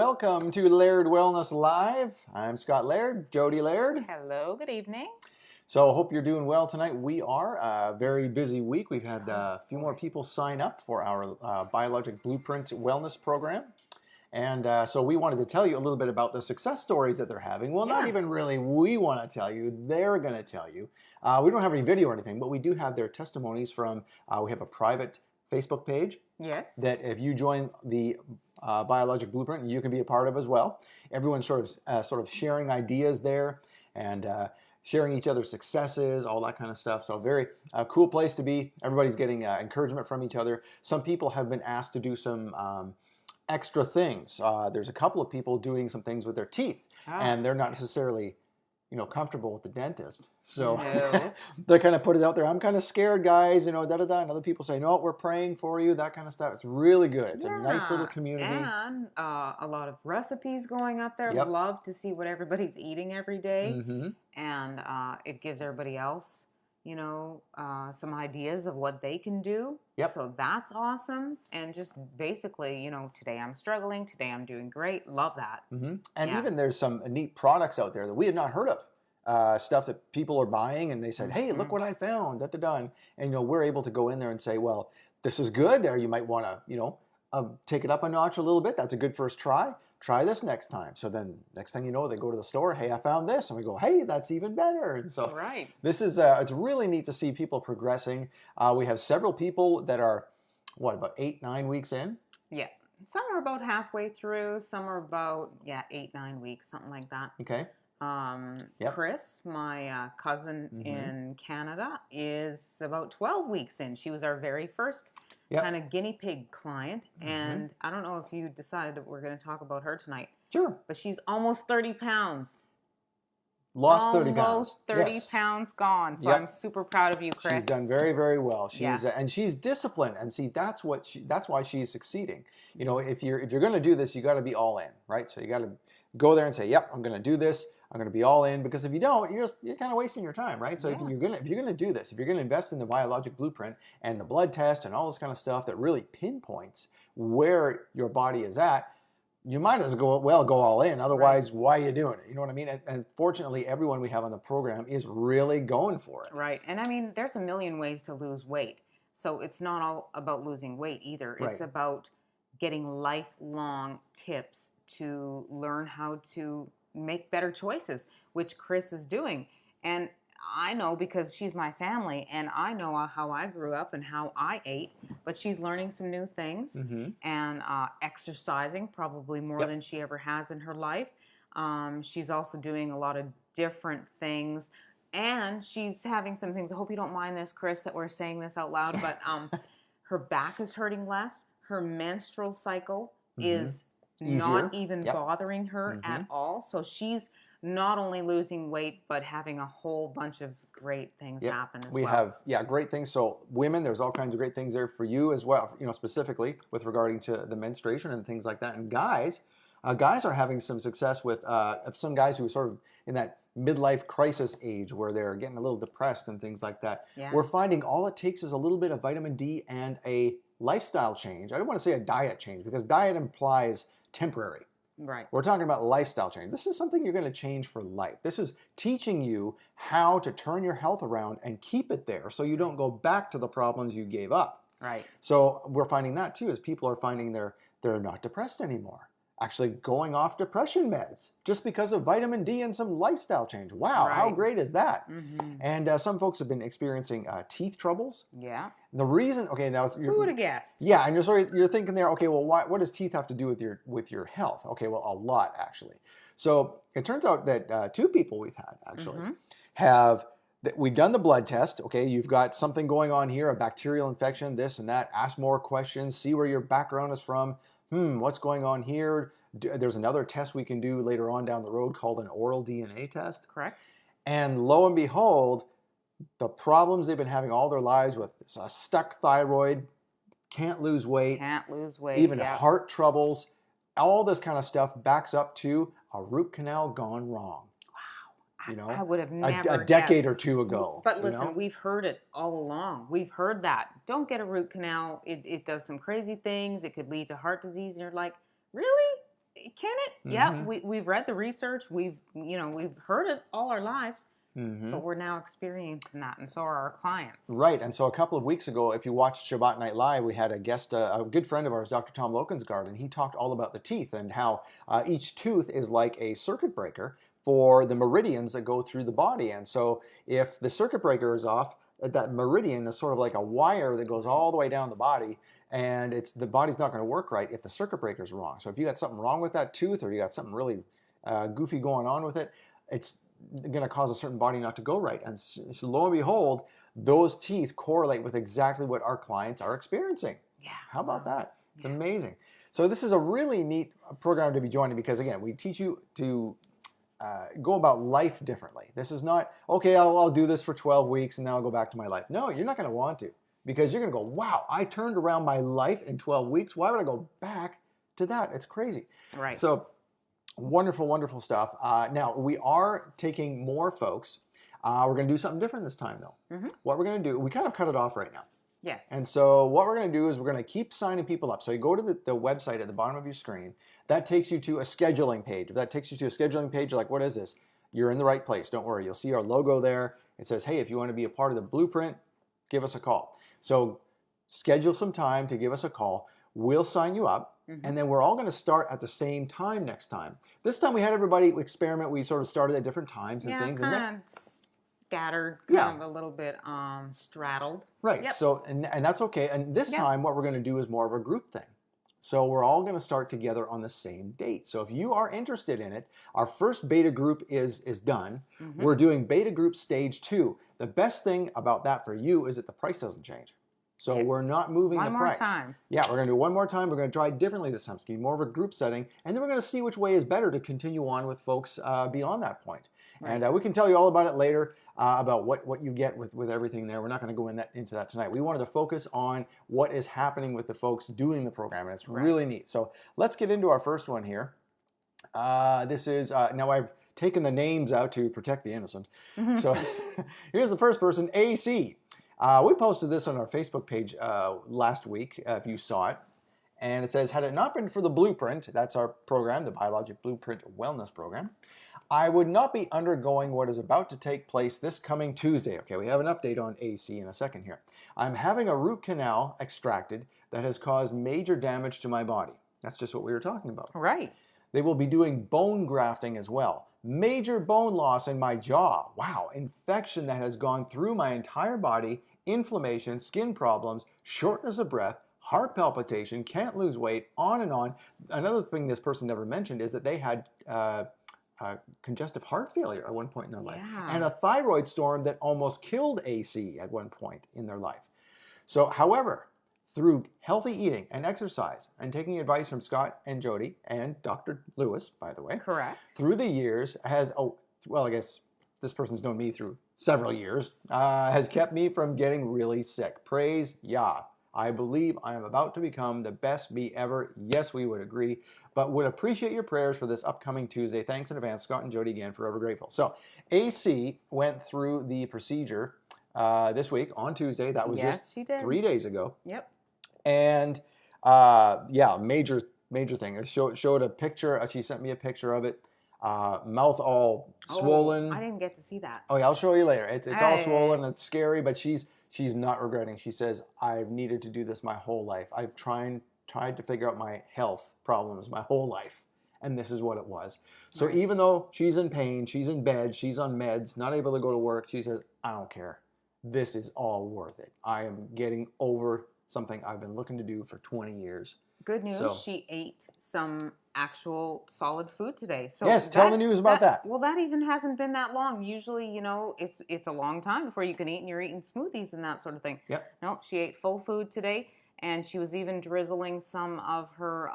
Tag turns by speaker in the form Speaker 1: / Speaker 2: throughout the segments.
Speaker 1: welcome to Laird Wellness Live. I'm Scott Laird, Jody Laird.
Speaker 2: Hello, good evening.
Speaker 1: So I hope you're doing well tonight. We are a very busy week. We've had a few more people sign up for our Biologic Blueprint Wellness Program. And so we wanted to tell you a little bit about the success stories that they're having. Well, not even really we want to tell you. They're going to tell you. We don't have any video or anything, but we do have their testimonies from, we have a private Facebook page.
Speaker 2: Yes.
Speaker 1: That if you join the Biologic Blueprint, you can be a part of as well. Everyone's sort of sharing ideas there and sharing each other's successes, all that kind of stuff. So very cool place to be. Everybody's getting encouragement from each other. Some people have been asked to do some extra things. There's a couple of people doing some things with their teeth, and they're not necessarily, comfortable with the dentist. So they kind of put it out there. I'm kind of scared, guys, And other people say, no, we're praying for you, that kind of stuff. It's really good. It's a nice little community.
Speaker 2: And a lot of recipes going up there.
Speaker 1: Yep.
Speaker 2: Love to see what everybody's eating every day.
Speaker 1: Mm-hmm.
Speaker 2: And it gives everybody else, some ideas of what they can do.
Speaker 1: Yep.
Speaker 2: So that's awesome. And just basically, today I'm struggling, today I'm doing great. Love that.
Speaker 1: Mm-hmm. And even there's some neat products out there that we had not heard of. Stuff that people are buying and they said, hey, look what I found, da-da-da. And, we're able to go in there and say, well, this is good, or you might want to, take it up a notch a little bit. That's a good first try. Try this next time. So then next thing you know, they go to the store, hey, I found this. And we go, hey, that's even better. And so this is, it's really neat to see people progressing. We have several people that are, about 8-9 weeks in?
Speaker 2: Yeah. Some are about halfway through. Some are about, 8-9 weeks, something like that.
Speaker 1: Okay.
Speaker 2: Chris, my cousin in Canada, is about 12 weeks in. She was our very first kind of guinea pig client. And I don't know if you decided that we're going to talk about her tonight.
Speaker 1: Sure.
Speaker 2: But she's almost 30 pounds.
Speaker 1: Lost 30 pounds.
Speaker 2: Almost 30 pounds gone. So I'm super proud of you, Chris.
Speaker 1: She's done very, very well. And she's disciplined. And see, that's why she's succeeding. If you're going to do this, you got to be all in, right? So you got to go there and say, yep, I'm going to do this. I'm going to be all in, because if you don't, you're kind of wasting your time, right? So if you're going to do this, if you're going to invest in the Biologic Blueprint and the blood test and all this kind of stuff that really pinpoints where your body is at, you might as well go all in. Otherwise, why are you doing it? You know what I mean? And fortunately, everyone we have on the program is really going for it.
Speaker 2: Right. And I mean, there's a million ways to lose weight. So it's not all about losing weight either. It's about getting lifelong tips to learn how to make better choices, which Chris is doing. And I know because she's my family and I know how I grew up and how I ate, but she's learning some new things and exercising probably more than she ever has in her life. She's also doing a lot of different things, and she's having some things. I hope you don't mind this, Chris, that we're saying this out loud, but her back is hurting less. Her menstrual cycle is easier. Not even bothering her at all. So she's not only losing weight, but having a whole bunch of great things happen as well.
Speaker 1: We have, great things. So women, there's all kinds of great things there for you as well, specifically with regarding to the menstruation and things like that. And guys are having some success with some guys who are sort of in that midlife crisis age where they're getting a little depressed and things like that. Yeah. We're finding all it takes is a little bit of vitamin D and a lifestyle change. I don't want to say a diet change, because diet implies temporary.
Speaker 2: Right.
Speaker 1: We're talking about lifestyle change. This is something you're going to change for life. This is teaching you how to turn your health around and keep it there so you don't go back to the problems you gave up.
Speaker 2: Right.
Speaker 1: So we're finding that too, as people are finding they're not depressed anymore. Actually going off depression meds just because of vitamin D and some lifestyle change. Wow, how great is that? And some folks have been experiencing teeth troubles.
Speaker 2: Yeah.
Speaker 1: The reason, now
Speaker 2: who would have guessed?
Speaker 1: Yeah, and you're thinking there, okay, well, what does teeth have to do with your health? Okay, well, a lot actually. So it turns out that 2 people we've had actually we've done the blood test. Okay, you've got something going on here, a bacterial infection, this and that. Ask more questions, see where your background is from. What's going on here? There's another test we can do later on down the road called an oral DNA test.
Speaker 2: Correct.
Speaker 1: And lo and behold, the problems they've been having all their lives with a stuck thyroid, can't lose weight, even heart troubles, all this kind of stuff backs up to a root canal gone wrong.
Speaker 2: I would have never
Speaker 1: a decade or 2 ago.
Speaker 2: But listen, we've heard it all along. We've heard that. Don't get a root canal. It does some crazy things. It could lead to heart disease. And you're like, really? Can it? Yeah, we've read the research. We've heard it all our lives, but we're now experiencing that, and so are our clients.
Speaker 1: Right, and so a couple of weeks ago, if you watched Shabbat Night Live, we had a guest, a good friend of ours, Dr. Tom Lokensgaard, and he talked all about the teeth and how each tooth is like a circuit breaker for the meridians that go through the body. And so if the circuit breaker is off, that meridian is sort of like a wire that goes all the way down the body, and the body's not going to work right if the circuit breaker is wrong. So if you got something wrong with that tooth, or you got something really goofy going on with it, it's going to cause a certain body not to go right. And so lo and behold, those teeth correlate with exactly what our clients are experiencing.
Speaker 2: Yeah.
Speaker 1: How about that? It's amazing. So this is a really neat program to be joining, because again, we teach you to go about life differently. This is not, okay, I'll do this for 12 weeks and then I'll go back to my life. No, you're not going to want to, because you're going to go, wow, I turned around my life in 12 weeks. Why would I go back to that? It's crazy.
Speaker 2: Right.
Speaker 1: So wonderful, wonderful stuff. Now, we are taking more folks. We're going to do something different this time, though. What we're going to do, we kind of cut it off right now.
Speaker 2: Yes.
Speaker 1: And so what we're going to do is we're going to keep signing people up. So you go to the website at the bottom of your screen. That takes you to a scheduling page. If that takes you to a scheduling page, you're like, what is this? You're in the right place. Don't worry. You'll see our logo there. It says, hey, if you want to be a part of the blueprint, give us a call. So schedule some time to give us a call. We'll sign you up. And then we're all going to start at the same time next time. This time we had everybody experiment. We sort of started at different times and things.
Speaker 2: Kind of scattered, kind of a little bit straddled.
Speaker 1: Right. Yep. So, and that's okay. And this time what we're going to do is more of a group thing. So we're all going to start together on the same date. So if you are interested in it, our first beta group is done. We're doing beta group stage 2. The best thing about that for you is that the price doesn't change. So we're not moving the price.
Speaker 2: One more time.
Speaker 1: Yeah, we're going to do one more time. We're going to try differently this time. It's going to be more of a group setting. And then we're going to see which way is better to continue on with folks beyond that point. Right. And we can tell you all about it later, about what you get with everything there. We're not going to go into that tonight. We wanted to focus on what is happening with the folks doing the program. And it's really neat. So let's get into our first one here. This is, now I've taken the names out to protect the innocent. So here's the first person, AC. We posted this on our Facebook page last week, if you saw it. And it says, had it not been for the Blueprint, that's our program, the Biologic Blueprint Wellness Program, I would not be undergoing what is about to take place this coming Tuesday. Okay, we have an update on AC in a second here. I'm having a root canal extracted that has caused major damage to my body. That's just what we were talking about.
Speaker 2: Right.
Speaker 1: They will be doing bone grafting as well. Major bone loss in my jaw. Wow. Infection that has gone through my entire body, inflammation, skin problems, shortness of breath, heart palpitation, can't lose weight, on and on. Another thing this person never mentioned is that they had congestive heart failure at one point in their life, and a thyroid storm that almost killed AC at one point in their life. So, however, through healthy eating and exercise and taking advice from Scott and Jody and Dr. Lewis, by the way.
Speaker 2: Correct.
Speaker 1: Through the years I guess this person's known me through several years, has kept me from getting really sick. Praise Yah. I believe I am about to become the best me ever. Yes, we would agree, but would appreciate your prayers for this upcoming Tuesday. Thanks in advance, Scott and Jody, again, forever grateful. So AC went through the procedure this week on Tuesday. That was just 3 days ago.
Speaker 2: Yep.
Speaker 1: And major thing. It showed a picture. She sent me a picture of it. Mouth all swollen.
Speaker 2: I didn't get to see that.
Speaker 1: Oh yeah, I'll show you later. It's all swollen. It's scary, but she's not regretting. She says, I've needed to do this my whole life. I've tried to figure out my health problems my whole life, and this is what it was. So even though she's in pain, she's in bed, she's on meds, not able to go to work, she says, I don't care. This is all worth it. I am getting over something I've been looking to do for 20 years.
Speaker 2: Good news, she ate some actual solid food today. So
Speaker 1: yes, tell the news about that.
Speaker 2: Well, that even hasn't been that long. Usually, it's a long time before you can eat, and you're eating smoothies and that sort of thing.
Speaker 1: Yep.
Speaker 2: No, she ate full food today, and she was even drizzling some of her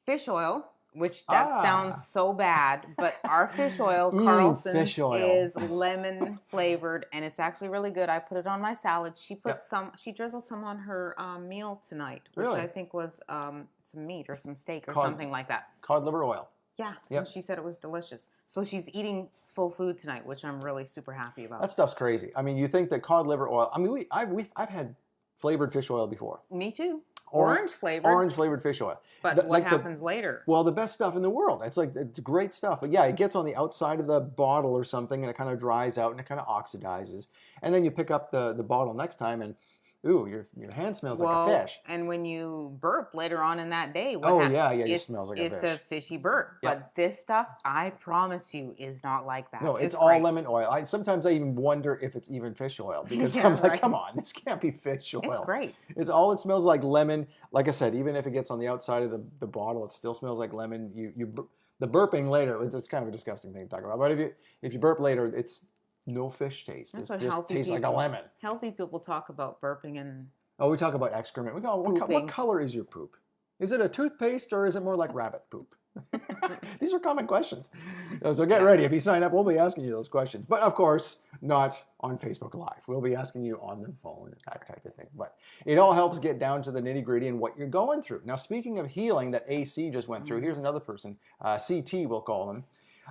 Speaker 2: fish oil, which sounds so bad, but our fish oil, Carlson's, is lemon flavored, and it's actually really good. I put it on my salad. She put she drizzled some on her meal tonight, which I think was some meat or some steak or something like that.
Speaker 1: Cod liver oil.
Speaker 2: Yeah, and she said it was delicious. So she's eating full food tonight, which I'm really super happy about.
Speaker 1: That stuff's crazy. I mean, you think that cod liver oil, I mean, I've had flavored fish oil before.
Speaker 2: Me too. Orange flavored.
Speaker 1: Orange flavored fish oil.
Speaker 2: But what happens later?
Speaker 1: Well, the best stuff in the world. It's great stuff. But yeah, it gets on the outside of the bottle or something, and it kind of dries out and it kind of oxidizes. And then you pick up the bottle next time, and ooh, your hand smells like a fish.
Speaker 2: And when you burp later on in that day,
Speaker 1: it smells like a fish.
Speaker 2: It's a fishy burp. Yep. But this stuff, I promise you, is not like that.
Speaker 1: No, it's all lemon oil. Sometimes I even wonder if it's even fish oil, because I'm like, come on, this can't be fish oil.
Speaker 2: It's great.
Speaker 1: It smells like lemon. Like I said, even if it gets on the outside of the bottle, it still smells like lemon. The burping later, it's kind of a disgusting thing to talk about. But if you burp later, it's no fish taste. It just tastes like a lemon.
Speaker 2: Healthy people talk about burping and...
Speaker 1: Oh, we talk about excrement. We go, what color is your poop? Is it a toothpaste or is it more like rabbit poop? These are common questions. So get ready. If you sign up, we'll be asking you those questions. But of course, not on Facebook Live. We'll be asking you on the phone, that type of thing. But it all helps get down to the nitty-gritty and what you're going through. Now, speaking of healing that AC just went through, here's another person, CT we'll call them.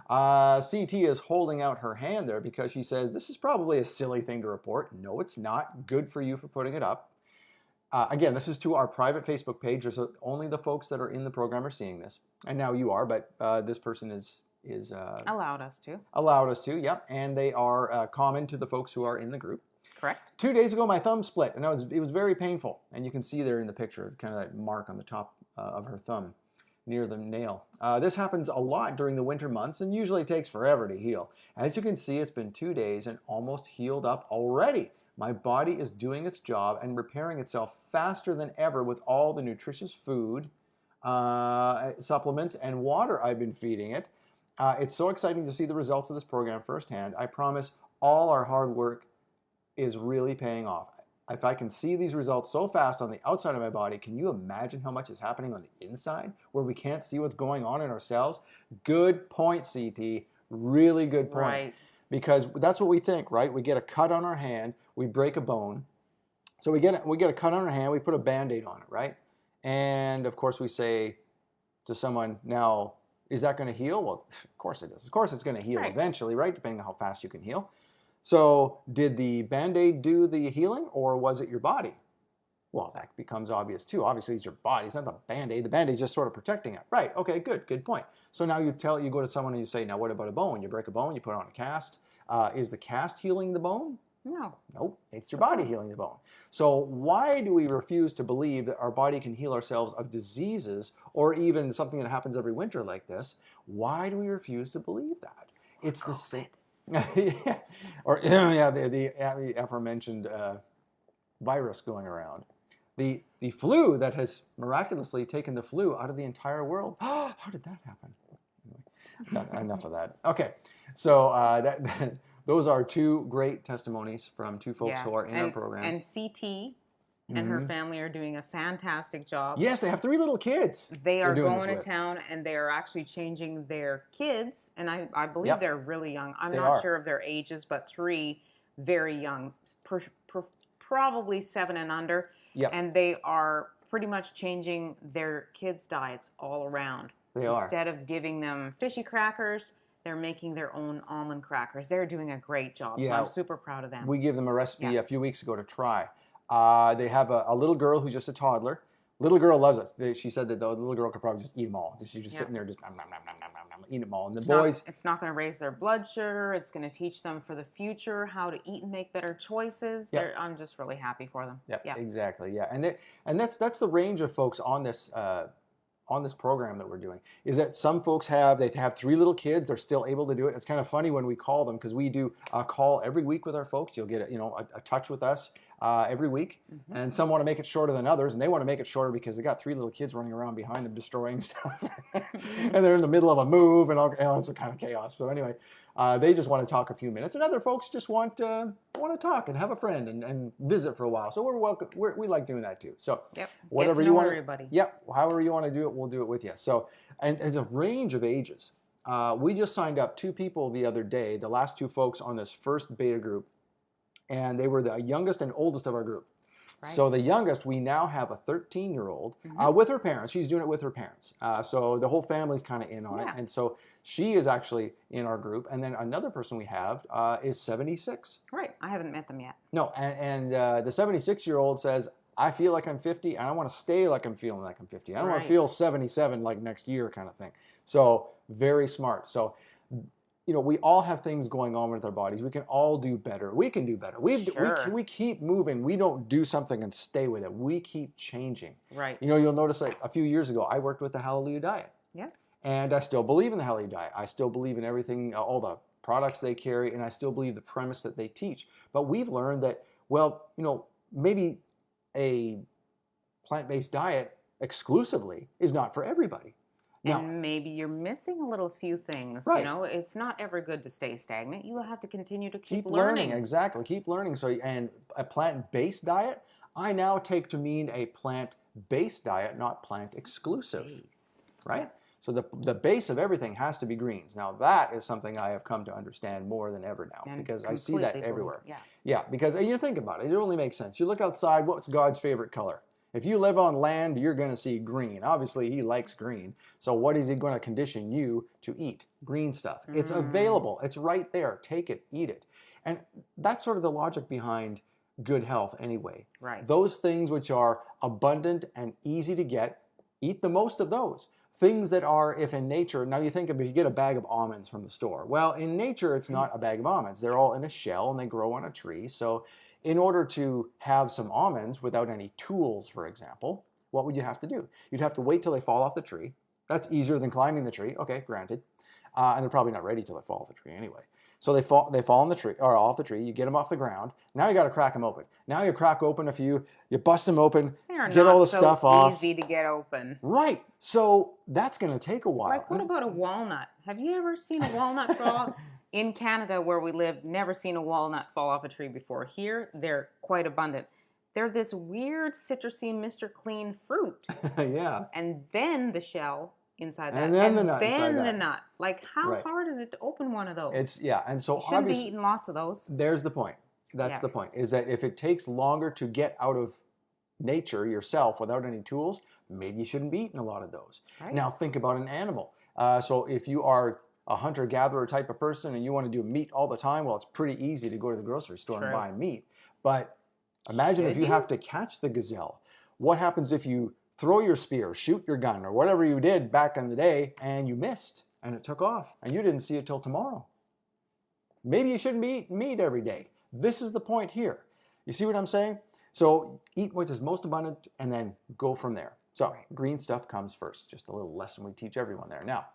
Speaker 1: CT is holding out her hand there because she says, this is probably a silly thing to report. No, it's not. Good for you for putting it up. Again, this is to our private Facebook page, so only the folks that are in the program are seeing this. And now you are, but this person is
Speaker 2: allowed us to.
Speaker 1: Allowed us to, yep. And they are common to the folks who are in the group.
Speaker 2: Correct.
Speaker 1: 2 days ago, my thumb split, and it was very painful. And you can see there in the picture, kind of that mark on the top of her thumb, near the nail. This happens a lot during the winter months and usually takes forever to heal. As you can see, it's been 2 days and almost healed up already. My body is doing its job and repairing itself faster than ever with all the nutritious food, supplements, and water I've been feeding it. It's so exciting to see the results of this program firsthand. I promise all our hard work is really paying off. If I can see these results so fast on the outside of my body, can you imagine how much is happening on the inside where we can't see what's going on in our cells? Good point, CT. Really good point.
Speaker 2: Right.
Speaker 1: Because that's what we think, right? We get a cut on our hand, we break a bone. So we get a cut on our hand, we put a Band-Aid on it, right? And of course we say to someone, now, is that going to heal? Well, of course it is. Of course it's going to heal eventually, right? Depending on how fast you can heal. So did the Band-Aid do the healing, or was it your body? Well, that becomes obvious too. Obviously, it's your body. It's not the Band-Aid. The Band-Aid's just sort of protecting it. Right, okay, good point. So now you go to someone and you say, now what about a bone? You break a bone, you put on a cast. Is the cast healing the bone?
Speaker 2: No.
Speaker 1: Nope, it's your body healing the bone. So why do we refuse to believe that our body can heal ourselves of diseases or even something that happens every winter like this? Why do we refuse to believe that? It's the same. Yeah. Or the aforementioned virus going around. The flu that has miraculously taken the flu out of the entire world. How did that happen? Enough of that. Okay, so those are two great testimonies from two folks who are in our program.
Speaker 2: And CT and her family are doing a fantastic job.
Speaker 1: Yes, they have 3 little kids.
Speaker 2: They are going to town, and they are actually changing their kids, and I believe they're really young. I'm not sure of their ages, but 3 very young, probably 7 and under. Yep. And they are pretty much changing their kids' diets all around. Instead of giving them fishy crackers, they're making their own almond crackers. They're doing a great job. Yeah. So I'm super proud of them.
Speaker 1: We gave them a recipe a few weeks ago to try. They have a little girl who's just a toddler. Little girl loves it. She said that the little girl could probably just eat them all. She's just sitting there just nom, nom, nom, nom, nom, nom, nom, eat them all. And the boys...
Speaker 2: It's not going to raise their blood sugar. It's going to teach them for the future how to eat and make better choices. Yep. I'm just really happy for them.
Speaker 1: Yep, exactly. Yeah, and that's the range of folks on this program that we're doing. Is that some folks have 3 little kids. They're still able to do it. It's kind of funny when we call them because we do a call every week with our folks. You'll get a touch with us every week, and some want to make it shorter than others, and they want to make it shorter because they got 3 little kids running around behind them destroying stuff, and they're in the middle of a move, and it's a kind of chaos. So anyway, they just want to talk a few minutes, and other folks just want to talk and have a friend and visit for a while. So we're welcome. We like doing that too. So whatever you want,
Speaker 2: everybody.
Speaker 1: However you want to do it, we'll do it with you. So and there's a range of ages. We just signed up 2 people the other day, the last 2 folks on this first beta group. And they were the youngest and oldest of our group. Right. So the youngest, we now have a 13-year-old with her parents. She's doing it with her parents. So the whole family's kind of in on it. And so she is actually in our group. And then another person we have is 76.
Speaker 2: Right. I haven't met them yet.
Speaker 1: No. And the 76-year-old says, I feel like I'm 50 and I want to stay like I'm feeling like I'm 50. I don't want to
Speaker 2: Right.
Speaker 1: feel 77 like next year kind of thing. So very smart. So, we all have things going on with our bodies. We can all do better. We can do better.
Speaker 2: Sure.
Speaker 1: We keep moving. We don't do something and stay with it. We keep changing.
Speaker 2: Right.
Speaker 1: You'll notice like a few years ago, I worked with the Hallelujah Diet.
Speaker 2: Yeah.
Speaker 1: And I still believe in the Hallelujah Diet. I still believe in everything, all the products they carry, and I still believe the premise that they teach. But we've learned that, well, maybe a plant-based diet exclusively is not for everybody. Now,
Speaker 2: And maybe you're missing a little few things.
Speaker 1: right.
Speaker 2: It's not ever good to stay stagnant. You have to continue to keep
Speaker 1: learning.
Speaker 2: learning.
Speaker 1: Exactly. Keep learning. So, and a plant-based diet, I now take to mean a plant-based diet, not plant exclusive. Right? Yeah. So the base of everything has to be greens. Now that is something I have come to understand more than ever now,
Speaker 2: And
Speaker 1: because I see that everywhere.
Speaker 2: Yeah.
Speaker 1: Yeah, because you think about it, it only makes sense. You look outside, what's God's favorite color? If you live on land, you're going to see green. Obviously, he likes green. So what is he going to condition you to eat? Green stuff. It's available. It's right there. Take it, eat it. And that's sort of the logic behind good health anyway.
Speaker 2: Right.
Speaker 1: Those things which are abundant and easy to get, eat the most of those. Things that are, if in nature, now you think of if you get a bag of almonds from the store. Well, in nature, it's not a bag of almonds. They're all in a shell and they grow on a tree. So in order to have some almonds without any tools, for example, what would you have to do? You'd have to wait till they fall off the tree. That's easier than climbing the tree. Okay, granted. And they're probably not ready till they fall off the tree anyway. So they fall on the tree or off the tree. You get them off the ground. Now you got to crack them open. Now you crack open a few. You bust them open.
Speaker 2: Get
Speaker 1: all the stuff off.
Speaker 2: Easy to get open.
Speaker 1: Right. So that's going to take a while.
Speaker 2: Like, what about a walnut? Have you ever seen a walnut fall? In Canada, where we live, never seen a walnut fall off a tree before. Here, they're quite abundant. They're this weird citrusy Mr. Clean fruit.
Speaker 1: Yeah.
Speaker 2: And then the shell inside that.
Speaker 1: And then the nut
Speaker 2: then
Speaker 1: inside
Speaker 2: the
Speaker 1: that.
Speaker 2: nut. Like, how hard is it to open one of those?
Speaker 1: And so
Speaker 2: you shouldn't be eating lots of those.
Speaker 1: There's the point. That's the point, is that if it takes longer to get out of nature yourself without any tools, maybe you shouldn't be eating a lot of those. Right. Now think about an animal. So if you are a hunter-gatherer type of person and you want to do meat all the time, well, it's pretty easy to go to the grocery store and buy meat. But imagine if you have to catch the gazelle. What happens if you throw your spear, shoot your gun, or whatever you did back in the day, and you missed, and it took off, and you didn't see it till tomorrow? Maybe you shouldn't be eating meat every day. This is the point here. You see what I'm saying? So eat what is most abundant, and then go from there. So green stuff comes first. Just a little lesson we teach everyone there. Now,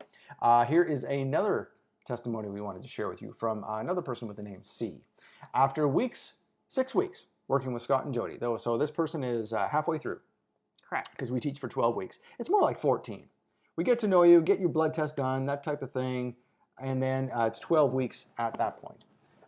Speaker 1: here is another testimony we wanted to share with you from another person with the name C. After 6 weeks, working with Scott and Jody, though, so this person is halfway through.
Speaker 2: Correct.
Speaker 1: Because we teach for 12 weeks. It's more like 14. We get to know you, get your blood test done, that type of thing, and then it's 12 weeks at that point.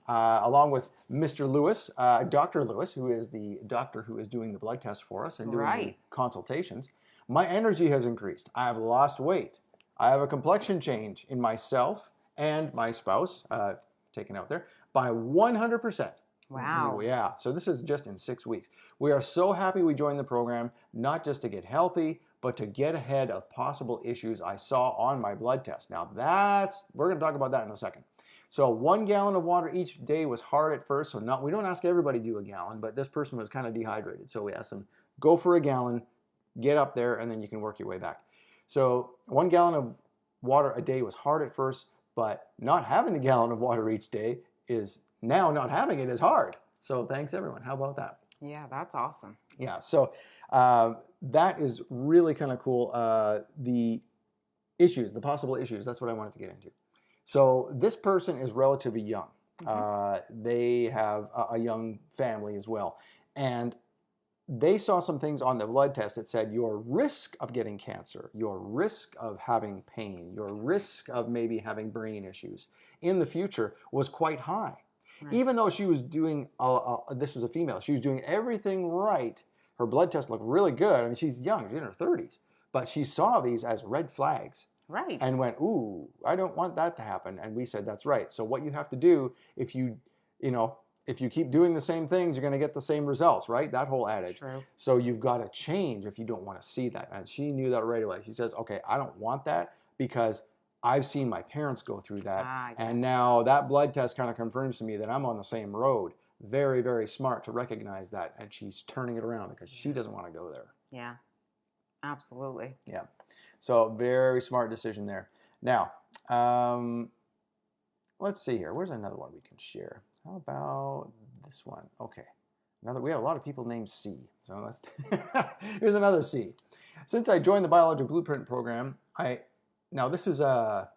Speaker 1: Along with Mr. Lewis, Dr. Lewis, who is the doctor who is doing the blood test for us and doing the consultations, my energy has increased. I have lost weight. I have a complexion change in myself and my spouse, taken out there, by 100%.
Speaker 2: Wow.
Speaker 1: Yeah, so this is just in 6 weeks. We are so happy we joined the program, not just to get healthy, but to get ahead of possible issues I saw on my blood test. Now we're going to talk about that in a second. So 1 gallon of water each day was hard at first, so we don't ask everybody to do a gallon, but this person was kind of dehydrated. So we asked them, go for a gallon, get up there, and then you can work your way back. So 1 gallon of water a day was hard at first, but not having the gallon of water each day is now not having it is hard. So thanks everyone. How about that?
Speaker 2: Yeah, that's awesome.
Speaker 1: Yeah, so that is really kind of cool. The possible issues, that's what I wanted to get into. So this person is relatively young. They have a young family as well. And they saw some things on the blood test that said your risk of getting cancer, your risk of having pain, your risk of maybe having brain issues in the future was quite high. Right. Even though she was doing, this was a female, she was doing everything right. Her blood test looked really good. I mean, she's young, she's in her 30s. But she saw these as red flags.
Speaker 2: Right.
Speaker 1: And went, ooh, I don't want that to happen. And we said, that's right. So what you have to do, if you keep doing the same things, you're going to get the same results, right? That whole adage.
Speaker 2: True.
Speaker 1: So you've got to change if you don't want to see that. And she knew that right away. She says, okay, I don't want that because I've seen my parents go through that. And now that blood test kind of confirms to me that I'm on the same road. very, very smart to recognize that, and she's turning it around because she doesn't want to go there.
Speaker 2: Yeah, absolutely.
Speaker 1: Yeah. So very smart decision there. Now, let's see here. Where's another one we can share? How about this one? Okay. We have a lot of people named C. So let's here's another C. Since I joined the Biologic Blueprint Program, this is a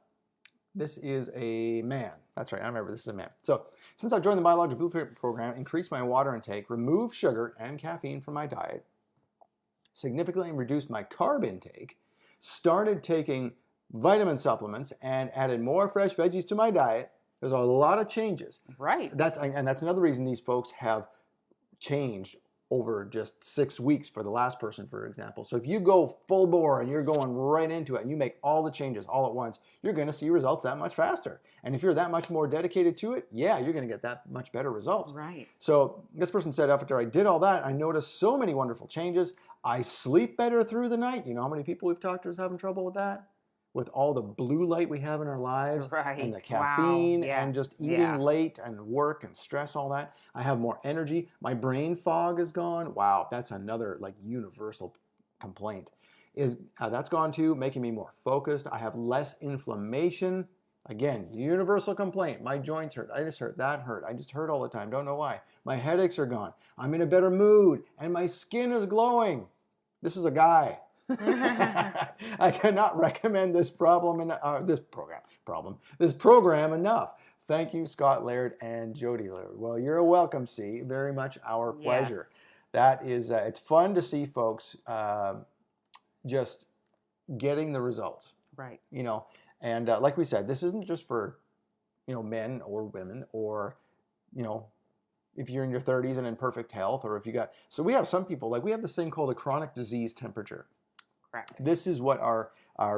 Speaker 1: man. That's right. I remember this is a man. So since I joined the Biologic Blueprint Program, increased my water intake, removed sugar and caffeine from my diet, significantly reduced my carb intake, started taking vitamin supplements, and added more fresh veggies to my diet. There's a lot of changes.
Speaker 2: Right.
Speaker 1: That's another reason these folks have changed over just 6 weeks for the last person, for example. So if you go full bore and you're going right into it and you make all the changes all at once, you're going to see results that much faster. And if you're that much more dedicated to it, yeah, you're going to get that much better results.
Speaker 2: Right.
Speaker 1: So this person said, after I did all that, I noticed so many wonderful changes. I sleep better through the night. You know how many people we've talked to is having trouble with that? With all the blue light we have in our lives,
Speaker 2: right.
Speaker 1: and the caffeine,
Speaker 2: wow. yeah.
Speaker 1: and just eating late and work and stress, all that. I have more energy. My brain fog is gone. Wow, that's another like universal complaint. That's gone too, making me more focused. I have less inflammation. Again, universal complaint. My joints hurt. I just hurt. That hurt. I just hurt all the time. Don't know why. My headaches are gone. I'm in a better mood, and my skin is glowing. This is a guy. I cannot recommend this program enough. Thank you, Scott Laird and Jody Laird. Well, you're welcome, C. Very much our pleasure.
Speaker 2: Yes.
Speaker 1: That is, it's fun to see folks just getting the results.
Speaker 2: Right.
Speaker 1: You know, and like we said, this isn't just for, men or women, or, if you're in your 30s and in perfect health, or if you got. So we have some people, we have this thing called a chronic disease temperature.
Speaker 2: Correct.
Speaker 1: This is what our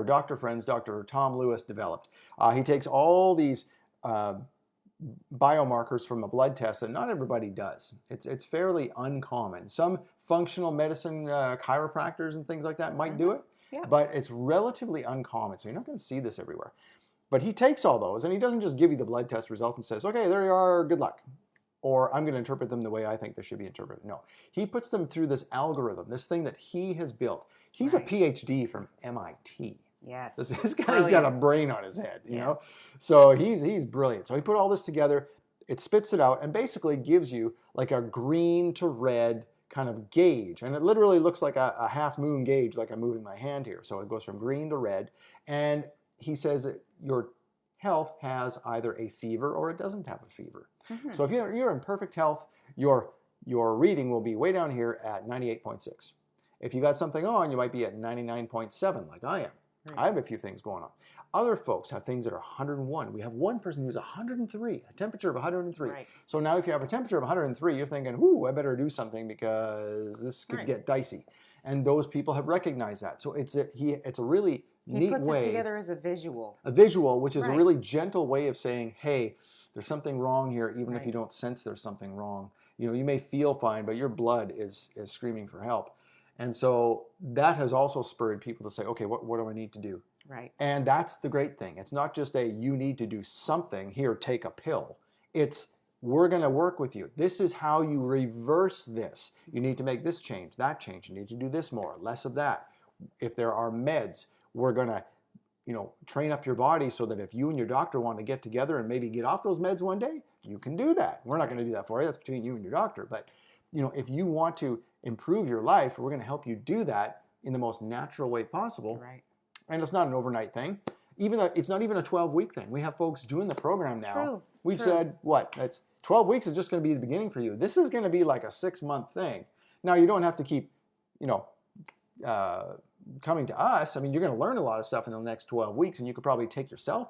Speaker 1: doctor friends, Dr. Tom Lewis, developed. He takes all these biomarkers from a blood test that not everybody does. It's fairly uncommon. Some functional medicine chiropractors and things like that might do it, but it's relatively uncommon. So you're not going to see this everywhere. But he takes all those, and he doesn't just give you the blood test results and says, okay, there you are, good luck. Or I'm going to interpret them the way I think they should be interpreted. No, he puts them through this algorithm, this thing that he has built. He's a PhD from MIT.
Speaker 2: Yes.
Speaker 1: This guy's got a brain on his head, you know? So he's brilliant. So he put all this together, it spits it out, and basically gives you like a green to red kind of gauge. And it literally looks like a half moon gauge, like I'm moving my hand here. So it goes from green to red. And he says that your health has either a fever or it doesn't have a fever. Mm-hmm. So if you're in perfect health, your reading will be way down here at 98.6. If you got something on, you might be at 99.7 like I am. Right. I have a few things going on. Other folks have things that are 101. We have one person who's 103, a temperature of 103. Right. So now if you have a temperature of 103, you're thinking, ooh, I better do something because this could get dicey. And those people have recognized that. So it's a really neat way. He puts it
Speaker 2: together as a visual.
Speaker 1: A visual, which is a really gentle way of saying, hey, there's something wrong here, even if you don't sense there's something wrong. You may feel fine, but your blood is screaming for help. And so that has also spurred people to say, okay, what do I need to do?
Speaker 2: Right.
Speaker 1: And that's the great thing. It's not just you need to do something, here, take a pill. It's, we're going to work with you. This is how you reverse this. You need to make this change, that change. You need to do this more, less of that. If there are meds, we're going to, train up your body so that if you and your doctor want to get together and maybe get off those meds one day, you can do that. We're not going to do that for you. That's between you and your doctor. But, if you want to improve your life, we're going to help you do that in the most natural way possible.
Speaker 2: Right.
Speaker 1: And it's not an overnight thing. It's not even a 12-week thing. We have folks doing the program now.
Speaker 2: True.
Speaker 1: We've said, that's 12 weeks is just going to be the beginning for you. This is going to be like a 6-month thing. Now, you don't have to keep, coming to us. I mean, you're going to learn a lot of stuff in the next 12 weeks, and you could probably take yourself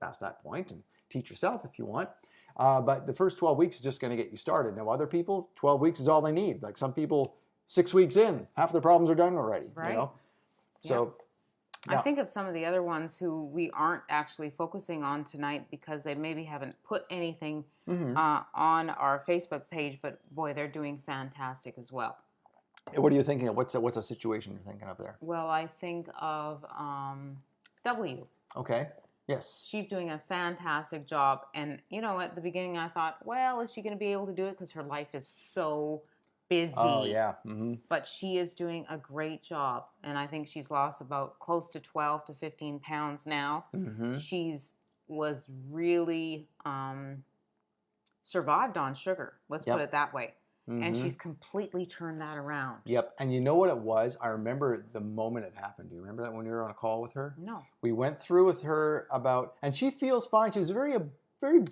Speaker 1: past that point and teach yourself if you want. But the first 12 weeks is just going to get you started. Now, other people, 12 weeks is all they need. Like some people, 6 weeks in, half their problems are done already.
Speaker 2: Right.
Speaker 1: So
Speaker 2: I think of some of the other ones who we aren't actually focusing on tonight because they maybe haven't put anything on our Facebook page, but boy, they're doing fantastic as well.
Speaker 1: What are you thinking of? What's a situation you're thinking of there?
Speaker 2: Well, I think of W.
Speaker 1: Okay. Yes.
Speaker 2: She's doing a fantastic job. And, at the beginning I thought, well, is she going to be able to do it? Because her life is so busy.
Speaker 1: Oh, yeah. Mm-hmm.
Speaker 2: But she is doing a great job. And I think she's lost about close to 12 to 15 pounds now.
Speaker 1: Mm-hmm.
Speaker 2: Was really survived on sugar. Let's put it that way.
Speaker 1: Mm-hmm.
Speaker 2: And she's completely turned that around.
Speaker 1: Yep. And you know what it was? I remember the moment it happened. Do you remember that when you were on a call with her?
Speaker 2: No.
Speaker 1: We went through with her and she feels fine. She's a very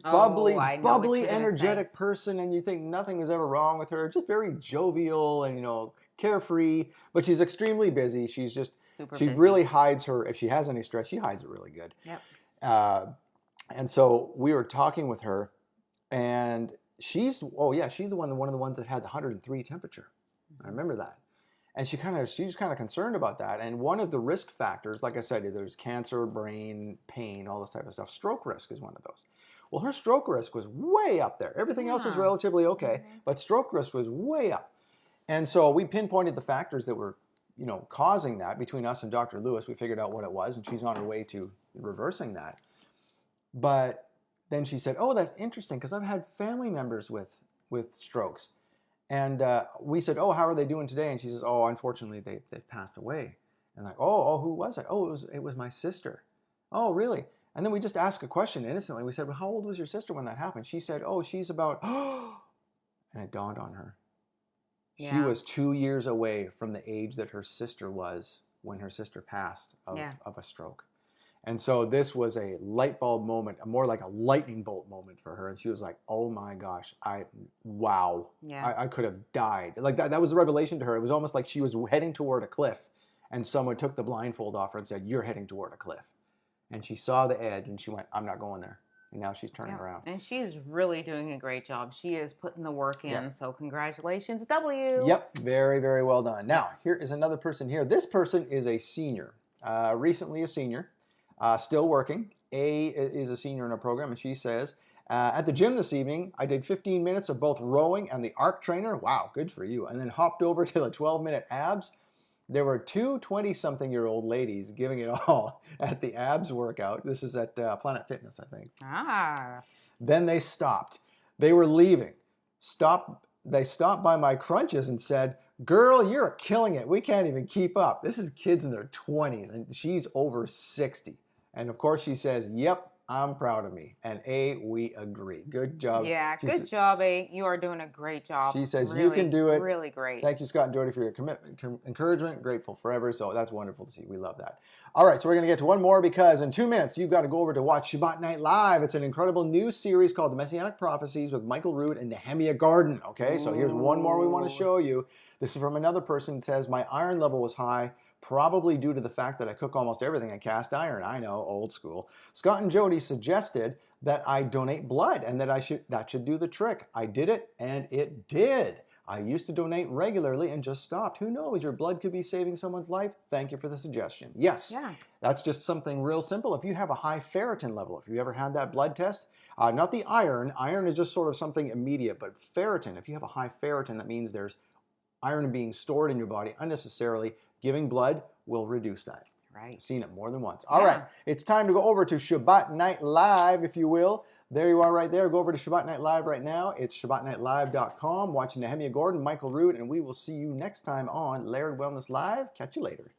Speaker 1: bubbly, energetic person, and you think nothing was ever wrong with her. Just very jovial and, carefree, but she's extremely busy. She's just, she really hides if she has any stress, she hides it really good.
Speaker 2: Yep.
Speaker 1: And so we were talking with her, and she's one of the ones that had the 103 temperature. I remember that. And she was kind of concerned about that. And one of the risk factors, like I said, there's cancer, brain, pain, all this type of stuff. Stroke risk is one of those. Well, her stroke risk was way up there. Everything else was relatively okay, but stroke risk was way up. And so we pinpointed the factors that were, causing that between us and Dr. Lewis. We figured out what it was, and she's on her way to reversing that. But then she said, oh, that's interesting, because I've had family members with strokes. And we said, oh, how are they doing today? And she says, oh, unfortunately, they've passed away. And like, oh, who was it? Oh, it was my sister. Oh, really? And then we just asked a question innocently. We said, well, how old was your sister when that happened? She said, oh, she's about, and it dawned on her. Yeah. She was 2 years away from the age that her sister was when her sister passed of a stroke. And so this was a light bulb moment, more like a lightning bolt moment for her. And she was like, oh my gosh, wow. Yeah. I could have died. Like that was a revelation to her. It was almost like she was heading toward a cliff, and someone took the blindfold off her and said, you're heading toward a cliff. And she saw the edge and she went, I'm not going there. And now she's turning around.
Speaker 2: And she's really doing a great job. She is putting the work in. So congratulations, W.
Speaker 1: Yep, very, very well done. Now, here is another person here. This person is a senior, recently a senior. Still working. A is a senior in our program, and she says, at the gym this evening, I did 15 minutes of both rowing and the arc trainer. Wow, good for you. And then hopped over to the 12-minute abs. There were two 20-something-year-old ladies giving it all at the abs workout. This is at Planet Fitness, I think. Then they stopped. They were leaving. They stopped by my crunches and said, girl, you're killing it. We can't even keep up. This is kids in their 20s, and she's over 60. And of course she says, yep, I'm proud of me. And A, we agree. Good job.
Speaker 2: Yeah, good job, A. You are doing a great job.
Speaker 1: She says, really, you can do it.
Speaker 2: Really great.
Speaker 1: Thank you, Scott and Jody, for your commitment, encouragement. Grateful forever. So that's wonderful to see. We love that. All right, so we're going to get to one more, because in 2 minutes, you've got to go over to watch Shabbat Night Live. It's an incredible new series called The Messianic Prophecies with Michael Rood and Nehemiah Garden. Okay, so here's one more we want to show you. This is from another person that says, my iron level was high, probably due to the fact that I cook almost everything in cast iron. I know, old school. Scott and Jody suggested that I donate blood, and that should do the trick. I did it, and it did. I used to donate regularly and just stopped. Who knows? Your blood could be saving someone's life. Thank you for the suggestion. Yes, that's just something real simple. If you have a high ferritin level, if you ever had that blood test, not the iron. Iron is just sort of something immediate, but ferritin, if you have a high ferritin, that means there's iron being stored in your body unnecessarily. Giving blood will reduce that.
Speaker 2: Right.
Speaker 1: I've seen it more than once. All right. It's time to go over to Shabbat Night Live, if you will. There you are right there. Go over to Shabbat Night Live right now. It's ShabbatNightLive.com. Watching Nehemiah Gordon, Michael Rood, and we will see you next time on Laird Wellness Live. Catch you later.